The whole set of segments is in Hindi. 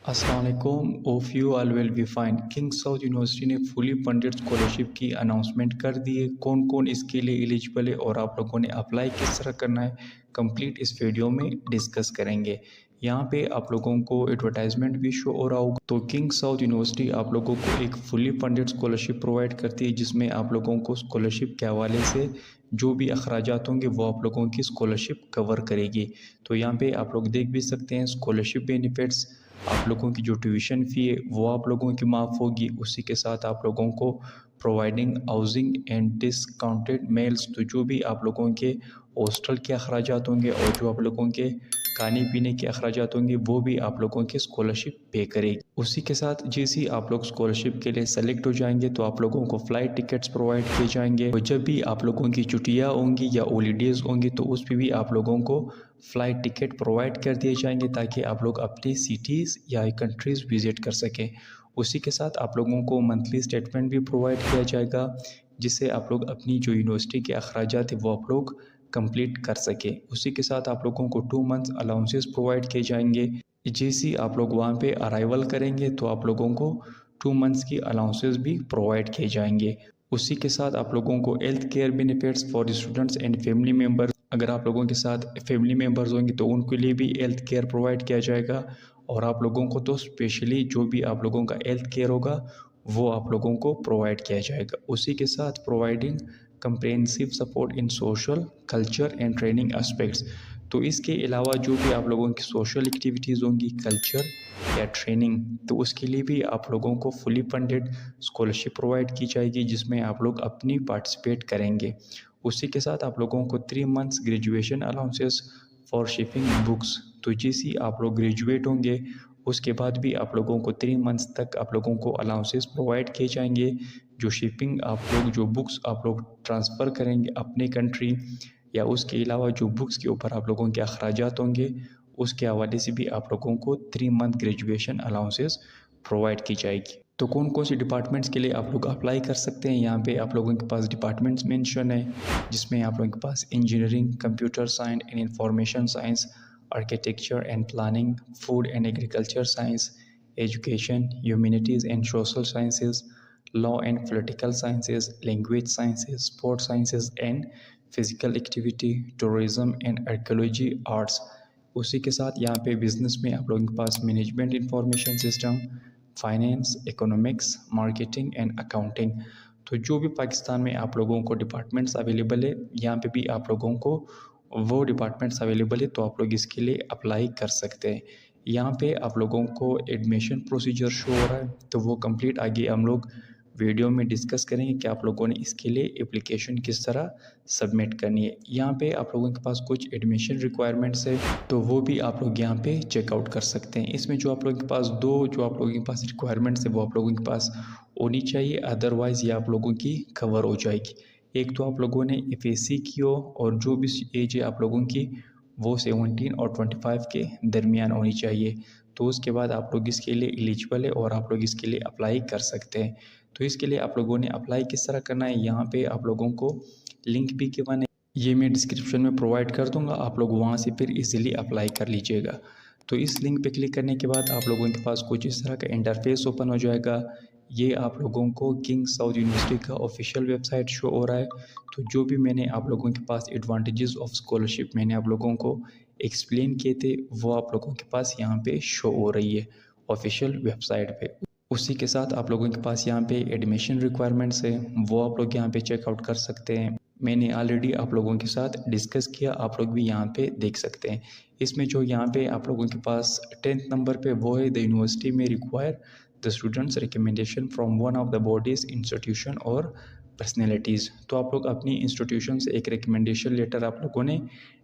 अस्सलाम वालेकुम। Hope you all will be fine. King south university ने फुली फंडेड स्कॉलरशिप की अनाउंसमेंट कर दी है। कौन कौन इसके लिए एलिजिबल है और आप लोगों ने अप्लाई किस तरह करना है, कंप्लीट इस वीडियो में डिस्कस करेंगे। यहाँ पे आप लोगों को एडवर्टाइजमेंट भी शो हो रहा होगा। तो किंग साउथ यूनिवर्सिटी आप लोगों को एक फुली फंडेड स्कॉलरशिप प्रोवाइड करती है, जिसमें आप लोगों को स्कॉलरशिप के हवाले से जो भी अखराजात होंगे वो आप लोगों की स्कॉलरशिप कवर करेगी। तो यहाँ पे आप लोग देख भी सकते हैं स्कॉलरशिप बेनिफिट्स। आप लोगों की जो ट्यूशन फ़ी है वो आप लोगों की माफ़ होगी। उसी के साथ आप लोगों को providing housing and discounted meals, तो जो भी आप लोगों के हॉस्टल के अखराजात होंगे और जो आप लोगों के खाने पीने के अखराजात होंगे वो भी आप लोगों की स्कॉलरशिप पे करेगी। उसी के साथ जैसे ही आप लोग स्कॉलरशिप के लिए सेलेक्ट हो जाएंगे तो आप लोगों को फ़्लाइट टिकट्स प्रोवाइड किए जाएंगे। और जब भी आप लोगों की छुट्टियाँ होंगी या हॉलीडेज़ होंगी तो उस पर भी आप लोगों को फ़्लाइट टिकट प्रोवाइड कर दिए जाएंगे, ताकि आप लोग अपनी सिटीज़ या कंट्रीज़ विज़िट कर सकें। उसी के साथ आप लोगों को मंथली स्टेटमेंट भी प्रोवाइड किया जाएगा, जिससे आप लोग अपनी जो यूनिवर्सिटी के अखराजात है वो आप लोग कंप्लीट कर सकें। उसी के साथ आप लोगों को 2 मंथ्स अलाउंसेस प्रोवाइड किए जाएंगे। जैसे ही आप लोग वहाँ पे अराइवल करेंगे तो आप लोगों को 2 मंथ्स की अलाउंसेस भी प्रोवाइड किए जाएंगे। उसी के साथ आप लोगों को health care benefits for students and family member, अगर आप लोगों के साथ फैमिली मेम्बर्स होंगे तो उनके लिए भी हेल्थ केयर प्रोवाइड किया जाएगा। और आप लोगों को तो स्पेशली जो भी आप लोगों का हेल्थ केयर होगा वो आप लोगों को प्रोवाइड किया जाएगा। उसी के साथ providing comprehensive support in social culture and training aspects. तो इसके अलावा जो भी आप लोगों की सोशल एक्टिविटीज़ होंगी, कल्चर या ट्रेनिंग, तो उसके लिए भी आप लोगों को फुली फंडेड स्कॉलरशिप प्रोवाइड की जाएगी, जिसमें आप लोग अपनी पार्टिसिपेट करेंगे। उसी के साथ आप लोगों को 3 months graduation allowances for shipping books. तो जैसे ही आप लोग ग्रेजुएट होंगे उसके बाद भी आप लोगों को 3 मंथ्स तक आप लोगों को अलाउंसेस प्रोवाइड किए जाएंगे। जो शिपिंग आप लोग जो बुक्स आप लोग ट्रांसफ़र करेंगे अपनी कंट्री, या उसके अलावा जो बुक्स के ऊपर आप लोगों के अखराजात होंगे उसके हवाले से भी आप लोगों को 3 मंथ ग्रेजुएशन अलाउंसेस प्रोवाइड की जाएगी। तो कौन कौन से डिपार्टमेंट्स के लिए आप लोग अप्लाई कर सकते हैं, यहाँ पे आप लोगों के पास डिपार्टमेंट्स मेंशन है, जिसमें आप लोगों के पास engineering, computer science and information science, architecture and planning, food and agriculture science, education, humanities and social sciences, law and political sciences, language sciences, sport sciences and physical activity, tourism and archaeology, arts. उसी के साथ यहाँ पे बिजनेस में आप लोगों के पास management information system, finance, economics, marketing and accounting. तो जो भी पाकिस्तान में आप लोगों को डिपार्टमेंट्स अवेलेबल है, यहाँ पे भी आप लोगों को वो डिपार्टमेंट्स अवेलेबल है, तो आप लोग इसके लिए अप्लाई कर सकते हैं। यहाँ पे आप लोगों को एडमिशन प्रोसीजर शो हो रहा है, तो वो कंप्लीट आगे हम लोग वीडियो में डिस्कस करेंगे कि आप लोगों ने इसके लिए एप्लीकेशन किस तरह सबमिट करनी है। यहाँ पे आप लोगों के पास कुछ एडमिशन रिक्वायरमेंट्स है, तो वो भी आप लोग यहाँ पे चेकआउट कर सकते हैं। इसमें जो आप लोगों के पास जो आप लोगों के पास रिक्वायरमेंट्स है वो आप लोगों के पास होनी चाहिए, अदरवाइज़ ये आप लोगों की कवर हो जाएगी। एक तो आप लोगों ने एफएससी की हो और जो भी एज है आप लोगों की वो 17 और 25 के दरमियान होनी चाहिए। तो उसके बाद आप लोग इसके लिए एलिजिबल है और आप लोग इसके लिए अप्लाई कर सकते हैं। तो इसके लिए आप लोगों ने अप्लाई किस तरह करना है, यहाँ पे आप लोगों को लिंक भी गिवन है, ये मैं डिस्क्रिप्शन में प्रोवाइड कर दूंगा, आप लोग वहाँ से फिर इजीली अप्लाई कर लीजिएगा। तो इस लिंक पे क्लिक करने के बाद आप लोगों के पास कुछ इस तरह का इंटरफेस ओपन हो जाएगा। ये आप लोगों को किंग साउथ यूनिवर्सिटी का ऑफिशियल वेबसाइट शो हो रहा है। तो जो भी मैंने आप लोगों के पास एडवांटेजेस ऑफ स्कॉलरशिप मैंने आप लोगों को एक्सप्लेन किए थे वो आप लोगों के पास यहाँ पे शो हो रही है ऑफिशियल वेबसाइट पे। उसी के साथ आप लोगों के पास यहाँ पे एडमिशन रिक्वायरमेंट्स है, वो आप लोग यहाँ पे चेकआउट कर सकते हैं। मैंने ऑलरेडी आप लोगों के साथ डिस्कस किया, आप लोग भी यहाँ पे देख सकते हैं। इसमें जो यहाँ पे आप लोगों के पास 10th नंबर पे वो है द यूनिवर्सिटी में require the students recommendation from one of the bodies institution और पर्सनैलिटीज़। तो आप लोग अपनी इंस्टीट्यूशन से एक रिकमेंडेशन लेटर आप लोगों ने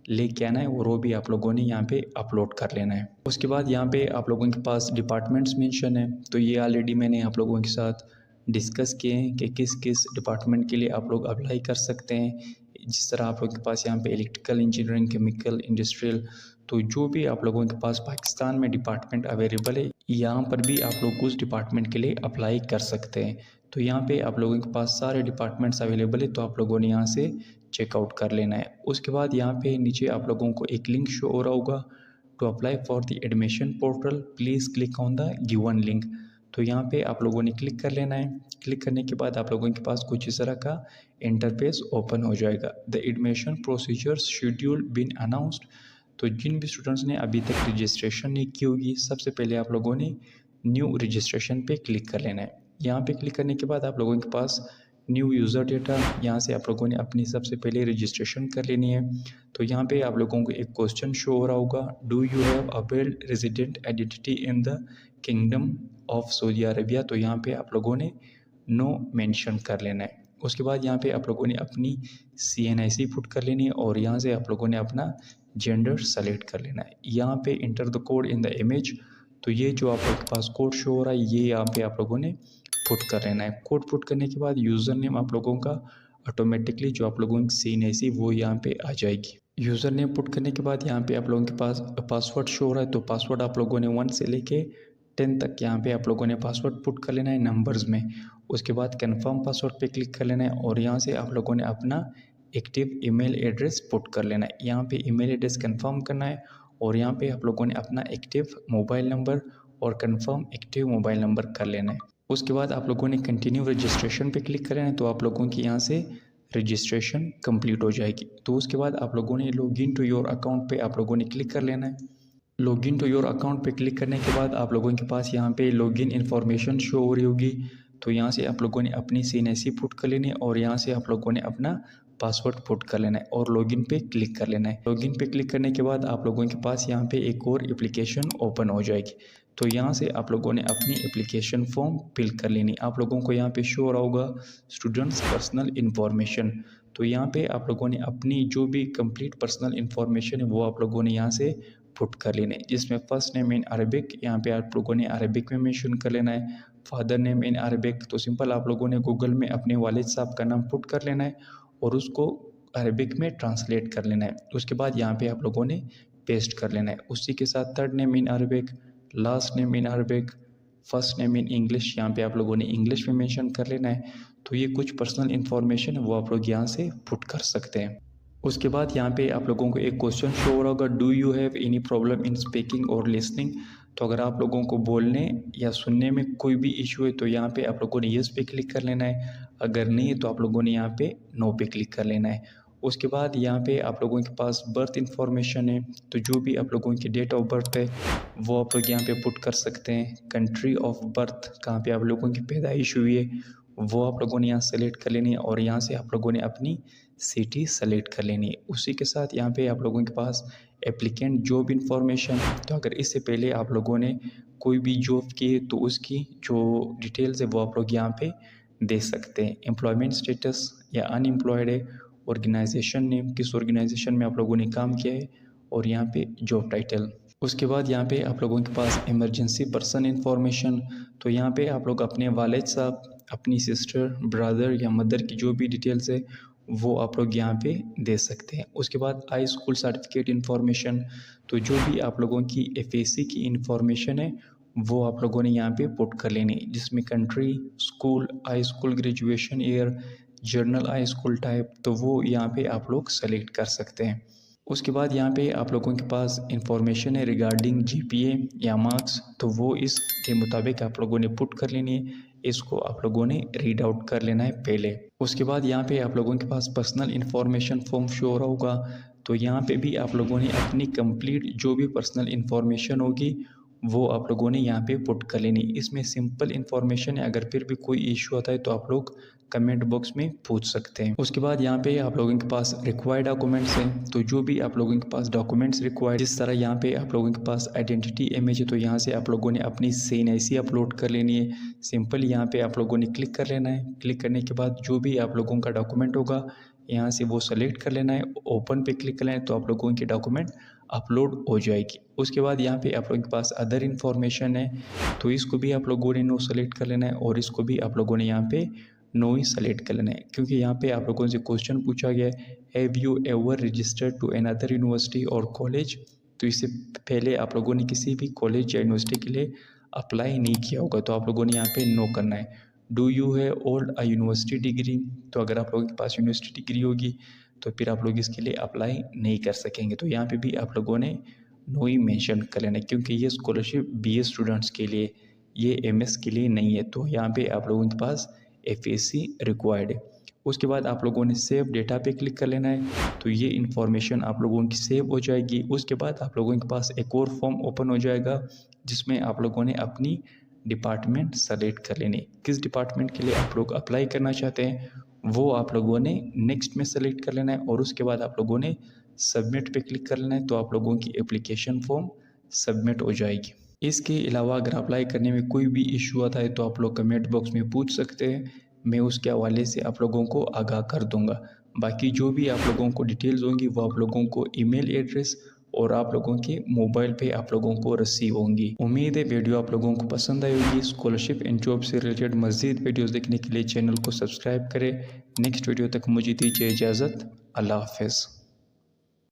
लेके आना है और वो भी आप लोगों ने यहाँ पे अपलोड कर लेना है। उसके बाद यहाँ पे आप लोगों के पास डिपार्टमेंट्स मेंशन है, तो ये ऑलरेडी मैंने आप लोगों के साथ डिस्कस किए हैं कि किस किस डिपार्टमेंट के लिए आप लोग अप्लाई कर सकते हैं। जिस तरह आप लोगों के पास यहाँ पे इलेक्ट्रिकल इंजीनियरिंग, केमिकल, इंडस्ट्रियल, तो जो भी आप लोगों के पास पाकिस्तान में डिपार्टमेंट अवेलेबल है यहाँ पर भी आप लोग उस डिपार्टमेंट के लिए अप्लाई कर सकते हैं। तो यहाँ पे आप लोगों के पास सारे डिपार्टमेंट्स अवेलेबल है, तो आप लोगों ने यहाँ से चेकआउट कर लेना है। उसके बाद यहाँ पे नीचे आप लोगों को एक लिंक शो हो रहा होगा to apply for the admission portal please click on the given link. तो यहाँ पे आप लोगों ने क्लिक कर लेना है। क्लिक करने के बाद आप लोगों के पास कुछ इस तरह का इंटरफेस ओपन हो जाएगा। The admission procedures schedule been announced. तो जिन भी स्टूडेंट्स ने अभी तक रजिस्ट्रेशन नहीं की होगी, सबसे पहले आप लोगों ने न्यू रजिस्ट्रेशन पे क्लिक कर लेना है। यहाँ पे क्लिक करने के बाद आप लोगों के पास न्यू यूज़र डेटा, यहाँ से आप लोगों ने अपनी सबसे पहले रजिस्ट्रेशन कर लेनी है। तो यहाँ पे आप लोगों को एक क्वेश्चन शो हो रहा होगा, do you have a weld resident identity in the kingdom of Saudi Arabia. तो यहाँ पे आप लोगों ने नो मेंशन कर लेना है। उसके बाद यहाँ पे आप लोगों ने अपनी CNIC पुट कर लेनी है और यहाँ से आप लोगों ने अपना जेंडर सेलेक्ट कर लेना है। यहाँ पे enter the code in the image. तो ये जो आप लोगों के पास कोड शो हो रहा है, ये यहाँ पे आप लोगों ने पुट कर लेना है। कोड पुट करने के बाद यूज़र नेम आप लोगों का ऑटोमेटिकली जो आप लोगों की CNIC वो यहाँ पे आ जाएगी। यूज़र नेम पुट करने के बाद यहाँ पे आप लोगों के पास पासवर्ड शो हो रहा है। तो पासवर्ड आप लोगों ने 1 से लेके 10 तक यहाँ पे आप लोगों ने पासवर्ड पुट कर लेना है नंबर्स में। उसके बाद कन्फर्म पासवर्ड पे क्लिक कर लेना है और यहाँ से आप लोगों ने अपना एक्टिव ईमेल एड्रेस पुट कर लेना है। यहाँ पे ईमेल एड्रेस कंफर्म करना है और यहाँ पे आप लोगों ने अपना एक्टिव मोबाइल नंबर और कंफर्म एक्टिव मोबाइल नंबर कर लेना है। उसके बाद आप लोगों ने कंटिन्यू रजिस्ट्रेशन पे क्लिक करना है। तो आप लोगों की यहाँ से रजिस्ट्रेशन कंप्लीट हो जाएगी। तो उसके बाद आप लोगों ने लॉगिन टू योर अकाउंट पे आप लोगों ने क्लिक कर लेना है। लॉगिन टू योर अकाउंट पे क्लिक करने के बाद आप लोगों के पास यहाँ पे लॉगिन इन्फॉर्मेशन शो हो रही होगी। तो यहाँ से आप लोगों ने अपनी CNIC पुट कर लेनी है और यहाँ से आप लोगों ने अपना पासवर्ड पुट कर लेना है और लॉगिन पे क्लिक कर लेना है। लॉगिन पे क्लिक करने के बाद आप लोगों के पास यहाँ पे एक और एप्लीकेशन ओपन हो जाएगी। तो यहाँ से आप लोगों ने अपनी एप्लीकेशन फॉर्म फिल कर लेनी। आप लोगों को यहाँ पे शो हो रहा होगा स्टूडेंट्स पर्सनल इन्फॉर्मेशन। तो यहाँ पे आप लोगों ने अपनी जो भी कंप्लीट पर्सनल इन्फॉर्मेशन है वो आप लोगों ने यहाँ से पुट कर लेने, जिसमें फर्स्ट नेम इन अरबिक यहाँ पे आप लोगों ने अरबिक में मेंशन कर लेना है। फादर नेम इन अरबिक, तो सिंपल आप लोगों ने गूगल में अपने वालिद साहब का नाम पुट कर लेना है और उसको अरबिक में ट्रांसलेट कर लेना है। उसके बाद यहाँ पे आप लोगों ने पेस्ट कर लेना है। उसी के साथ third name in Arabic, last name in Arabic, first name in English, यहाँ पे आप लोगों ने इंग्लिश में मेंशन कर लेना है। तो ये कुछ पर्सनल इन्फॉर्मेशन है वो आप लोग यहाँ से पुट कर सकते हैं। उसके बाद यहाँ पे आप लोगों को एक क्वेश्चन शो हो रहा होगा, do you have any problem in speaking और लिसनिंग। तो अगर आप लोगों को बोलने या सुनने में कोई भी इशू है तो यहाँ पे आप लोगों ने यस पे क्लिक कर लेना है। अगर नहीं है तो आप लोगों ने यहाँ पे नो पे क्लिक कर लेना है। उसके बाद यहाँ पे आप लोगों के पास बर्थ इंफॉर्मेशन है। तो जो भी आप लोगों की डेट ऑफ बर्थ है वो आप लोग यहाँ पे पुट कर सकते हैं। कंट्री ऑफ बर्थ, कहाँ पे आप लोगों की पैदाइश हुई है वो आप लोगों ने यहाँ सेलेक्ट कर लेनी है और यहाँ से आप लोगों ने अपनी सिटी सेलेक्ट कर लेनी है। उसी के साथ यहाँ पे आप लोगों के पास एप्लीकेंट जॉब इंफॉर्मेशन। तो अगर इससे पहले आप लोगों ने कोई भी जॉब की है तो उसकी जो डिटेल्स है वो आप लोग यहाँ पे दे सकते हैं। एम्प्लॉयमेंट स्टेटस या अनएम्प्लॉयड है, ऑर्गेनाइजेशन नेम, किस ऑर्गेनाइजेशन में आप लोगों ने काम किया है और यहाँ पे जॉब टाइटल। उसके बाद यहाँ पे आप लोगों के पास इमरजेंसी पर्सन इंफॉर्मेशन। तो यहाँ पे आप लोग अपने वालिद साहब, अपनी सिस्टर, ब्रदर या मदर की जो भी डिटेल्स है वो आप लोग यहाँ पे दे सकते हैं। उसके बाद हाई स्कूल सर्टिफिकेट इंफॉर्मेशन। तो जो भी आप लोगों की FAC की इंफॉर्मेशन है वो आप लोगों ने यहाँ पे पुट कर लेनी है, जिसमें country, school, high school graduation year, journal high school type, तो वो यहाँ पे आप लोग सेलेक्ट कर सकते हैं। उसके बाद यहाँ पे आप लोगों के पास इंफॉर्मेशन है रिगार्डिंग GPA या मार्क्स। तो वो इसके मुताबिक आप लोगों ने पुट कर लेनी है। इसको आप लोगों ने रीड आउट कर लेना है पहले। उसके बाद यहाँ पे आप लोगों के पास पर्सनल इन्फॉर्मेशन फॉर्म शो हो रहा होगा। तो यहाँ पे भी आप लोगों ने अपनी कंप्लीट जो भी पर्सनल इन्फॉर्मेशन होगी वो आप लोगों ने यहाँ पे पुट कर लेनी। इसमें सिंपल इन्फॉर्मेशन है, अगर फिर भी कोई इशू आता है तो आप लोग कमेंट बॉक्स में पूछ सकते हैं। उसके बाद यहाँ पे आप लोगों के पास रिक्वायर्ड डॉक्यूमेंट्स हैं। तो जो भी आप लोगों के पास डॉक्यूमेंट्स रिक्वायर्ड, जिस तरह यहाँ पे आप लोगों के पास आइडेंटिटी इमेज है तो यहाँ से आप लोगों ने अपनी CNIC अपलोड कर लेनी है। सिंपल यहाँ पे आप लोगों ने क्लिक कर लेना है। क्लिक करने के बाद जो भी आप लोगों का डॉक्यूमेंट होगा यहाँ से वो सेलेक्ट कर लेना है, ओपन पे क्लिक कर लेना है तो आप लोगों की डॉक्यूमेंट अपलोड हो जाएगी। उसके बाद यहाँ पे आप लोगों के पास अदर इन्फॉर्मेशन है। तो इसको भी आप लोगों ने नो सेलेक्ट कर लेना है और इसको भी आप लोगों ने यहाँ पे नो ही सेलेक्ट कर लेना है, क्योंकि यहाँ पे आप लोगों से क्वेश्चन पूछा गया है, have you ever registered to another university और कॉलेज। तो इससे पहले आप लोगों ने किसी भी कॉलेज या यूनिवर्सिटी के लिए अप्लाई नहीं किया होगा तो आप लोगों ने यहाँ पे नो करना है। Do you have hold a university degree. तो अगर आप लोगों के पास यूनिवर्सिटी डिग्री होगी तो फिर आप लोग इसके लिए अप्लाई नहीं कर सकेंगे। तो यहाँ पे भी आप लोगों ने नो ही मेंशन कर लेना, क्योंकि ये स्कॉलरशिप बीए स्टूडेंट्स के लिए, ये एमएस के लिए नहीं है। तो यहाँ पे आप लोगों के पास एफएससी रिक्वायर्ड है। उसके बाद आप लोगों ने सेव डेटा पे क्लिक कर लेना है, तो ये इन्फॉर्मेशन आप लोगों की सेव हो जाएगी। उसके बाद आप लोगों के पास एक और फॉर्म ओपन हो जाएगा, जिसमें आप लोगों ने अपनी डिपार्टमेंट सेलेक्ट कर लेनी। किस डिपार्टमेंट के लिए आप लोग अप्लाई करना चाहते हैं वो आप लोगों ने नेक्स्ट में सेलेक्ट कर लेना है, और उसके बाद आप लोगों ने सबमिट पे क्लिक कर लेना है। तो आप लोगों की एप्लीकेशन फॉर्म सबमिट हो जाएगी। इसके अलावा अगर अप्लाई करने में कोई भी इशू आता है तो आप लोग कमेंट बॉक्स में पूछ सकते हैं, मैं उसके हवाले से आप लोगों को आगाह कर दूंगा। बाकी जो भी आप लोगों को डिटेल्स होंगी वो आप लोगों को ईमेल एड्रेस और आप लोगों के मोबाइल पे आप लोगों को रिसीव होंगी। उम्मीद है वीडियो आप लोगों को पसंद आई होगी। स्कॉलरशिप एंड जॉब से रिलेटेड मज़ीद वीडियोस देखने के लिए चैनल को सब्सक्राइब करें। नेक्स्ट वीडियो तक मुझे दीजिए इजाज़त। अल्लाह हाफ़िज़।